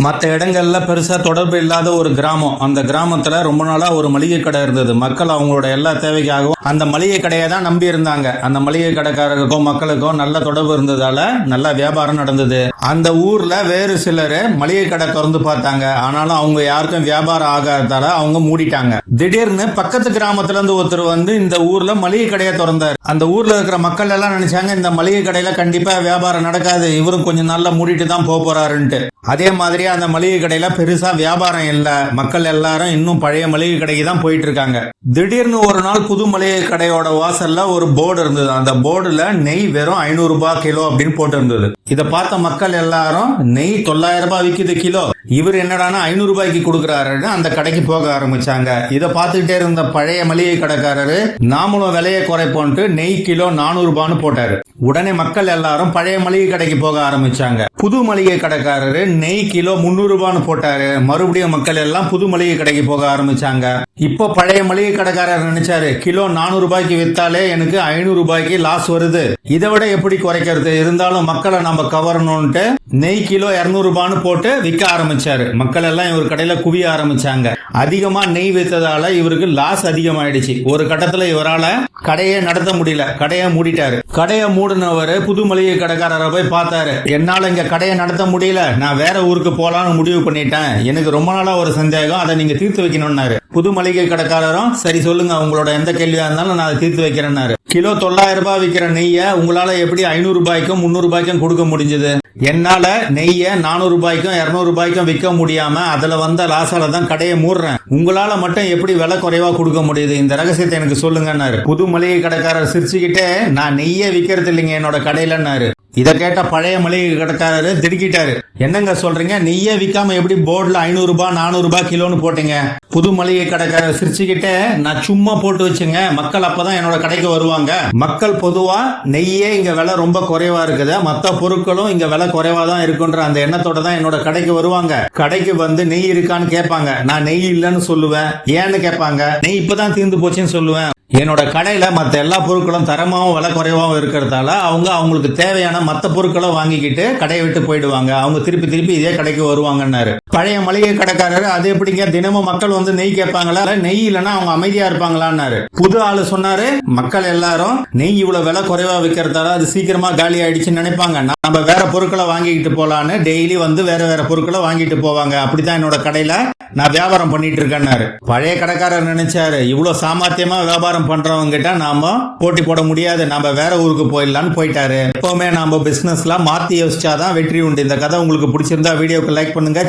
மற்ற இடங்கள்ல பெருசா தொடர்பு இல்லாத ஒரு கிராமம். அந்த கிராமத்துல ரொம்ப நாளா ஒரு மளிகை கடை இருந்தது. மக்கள் அவங்களோட எல்லா தேவைக்காகவும் அந்த மளிகை கடையை தான் நம்பி இருந்தாங்க. அந்த மளிகை கடைக்காரருக்கும் மக்களுக்கும் நல்ல தொடர்பு இருந்ததால நல்ல வியாபாரம் நடந்தது. அந்த ஊர்ல வேறு சிலர் மளிகை கடை திறந்து பார்த்தாங்க. ஆனாலும் அவங்க யாருக்கும் வியாபாரம் ஆகாததால அவங்க மூடிட்டாங்க. திடீர்னு பக்கத்து கிராமத்துல இருந்து ஒருத்தர் வந்து இந்த ஊர்ல மளிகை கடையை திறந்தார். அந்த ஊர்ல இருக்கிற மக்கள் எல்லாம் நினைச்சாங்க இந்த மளிகை கடையில கண்டிப்பா வியாபாரம் நடக்காது, இவரும் கொஞ்சம் நாள்ல மூடிட்டு தான் போறாருன்ட்டு. அதே மாதிரி அந்த மளிகை கடையில பெருசா வியாபாரம் இல்ல. மக்கள் எல்லாரும் இன்னும் பழைய மளிகை கடைக்கு தான் போயிட்டு இருக்காங்க. திடீர்னு ஒரு நாள் புது மளிகை கடையோட வாசல்ல ஒரு போர்டு இருந்தது. அந்த போர்டுல நெய் வெறும் 500 ரூபாய் கிலோ அப்படின்னு போட்டு இருந்தது. இத பார்த்த மக்கள் எல்லாரும் நெய் 900 ரூபாய் விக்குது கிலோ, இவர் என்னடானா 500 ரூபாய்க்கு கொடுக்கறாருன்னு அந்த கடைக்கு போக ஆரம்பிச்சாங்க. இத பார்த்துக்கிட்டே இருந்த பழைய மளிகை கடைக்காரரு நாமளும் விலையை குறைப்போன்ட்டு நெய் கிலோ 400 ரூபான்னு போட்டாரு. உடனே மக்கள் எல்லாரும் பழைய மளிகை கடைக்கு போக ஆரம்பிச்சாங்க. புது மளிகை கடைக்காரரு நெய் கிலோ 300 ரூபான்னு போட்டாரு. மறுபடியும் மக்கள் எல்லாம் புது மளிகை கடைக்கு போக ஆரம்பிச்சாங்க. இப்போ பழைய மளிகை கடைக்காரர் நினைச்சாரு, கிலோ 400 ரூபாய்க்கு வித்தாலே எனக்கு 500 ரூபாய்க்கு லாஸ் வருது, இதை விட எப்படி குறைக்கிறது, இருந்தாலும் மக்களை நம்ம கவரணும்ட்டு நெய் கிலோ 200 ரூபான்னு போட்டு விற்க ஆரம்பிச்சாரு. மக்கள் எல்லாம் இவர் கடையில குவிய ஆரம்பிச்சாங்க. அதிகமா நெய் வித்ததால இவருக்கு லாஸ் அதிகமாயிடுச்சு. ஒரு கட்டத்துல இவரால கடையை நடத்த முடியல, கடையை மூடிட்டாரு. கடையை மூடினவர் புது மளிகை கடைக்காரரை போய் பார்த்தாரு. என்னால இங்க கடையை நடத்த முடியல, நான் வேற ஊருக்கு போலான்னு முடிவு பண்ணிட்டேன், எனக்கு ரொம்ப நாளா ஒரு சந்தேகம், அதை நீங்க தீர்த்து வைக்கணும்னாரு. புது மளிகை கடைக்காரரும் சரி சொல்லுங்க, உங்களோட எந்த கேள்வியா இருந்தாலும் நான் அதை தீர்த்து வைக்கிறேன்னாரு. கிலோ 900 ரூபாய் விற்கிற நெய்ய உங்களால எப்படி 500 ரூபாய்க்கும் 300 ரூபாய்க்கும் கொடுக்க முடிஞ்சது? என்னால நெய்ய 400 ரூபாய்க்கும் 200 ரூபாய்க்கும் விற்க முடியாம அதுல வந்த லாசால தான் கடையை மூடுறேன், உங்களால மட்டும் எப்படி விலை குறைவா கொடுக்க முடியுது, இந்த ரகசியத்தை எனக்கு சொல்லுங்கன்னாரு. புது மளிகை கடைக்காரர் சிரிச்சுக்கிட்டே, நான் நெய்யே விற்கிறது இல்லைங்க என்னோட கடையிலன்னாரு. இதை கேட்ட பழைய மளிகை கடைக்காரரு திடுக்கிட்டாரு. என்னங்க சொல்றீங்க, நெய்யே விற்காம எப்படி போர்டுல 500 ரூபாய் 400 ரூபாய் கிலோன்னு போட்டீங்க? புது மளிகை கடைக்காரர் சிரிச்சுக்கிட்டே, நான் சும்மா போட்டு வச்சுங்க, மக்கள் அப்பதான் என்னோட கடைக்கு வருவாங்க, மக்கள் பொதுவா நெய்யே இங்க விலை ரொம்ப குறைவா இருக்குது, மத்த பொருட்களும் இங்க விலை குறைவா தான் இருக்குன்ற அந்த எண்ணத்தோட தான் என்னோட கடைக்கு வருவாங்க. கடைக்கு வந்து நெய் இருக்கான்னு கேட்பாங்க, நான் நெய் இல்லைன்னு சொல்லுவேன். ஏன்னு கேட்பாங்க, நெய் இப்பதான் தீர்ந்து போச்சுன்னு சொல்லுவேன். என்னோட கடையில மற்ற எல்லா பொருட்களும் தரமாவும் விலை குறைவாகவும் இருக்கிறதால அவங்க அவங்களுக்கு தேவையான மற்ற பொருட்களை வாங்கிக்கிட்டு கடையை விட்டு போயிடுவாங்க, அவங்க திருப்பி இதே கடைக்கு வருவாங்கன்னாரு. பழைய மளிகை கடைக்காரரு, அது எப்படிங்க தினமும் மக்கள் வந்து நெய் கேட்பாங்களா, நெய் இல்லைன்னா அவங்க அமைதியா இருப்பாங்களான்னாரு. புது ஆளு சொன்னாரு, மக்கள் எல்லாரும் நெய் இவ்வளவு விலை குறைவா விற்கிறதால அது சீக்கிரமா காலி ஆயிடுச்சுன்னு நினைப்பாங்க, நம்ம வேற பொருட்களை வாங்கிக்கிட்டு போலான்னு டெய்லி வந்து வேற பொருட்களை வாங்கிட்டு போவாங்க, அப்படித்தான் என்னோட கடையில நான் வியாபாரம் பண்ணிட்டு இருக்கேன்னாரு. பழைய கடைக்காரர் நினைச்சாரு, இவ்வளவு சாமர்த்தியமா வியாபாரம் பண்றவங்க கிட்ட நாம போட்டி போட முடியாது, நாம வேற ஊருக்கு போயிடலான்னு போயிட்டாரு. எப்பவுமே நாம பிசினஸ்ல மாத்தி யோசிச்சாதான் வெற்றி உண்டு. இந்த கதை உங்களுக்கு பிடிச்சிருந்தா வீடியோக்கு லைக் பண்ணுங்க.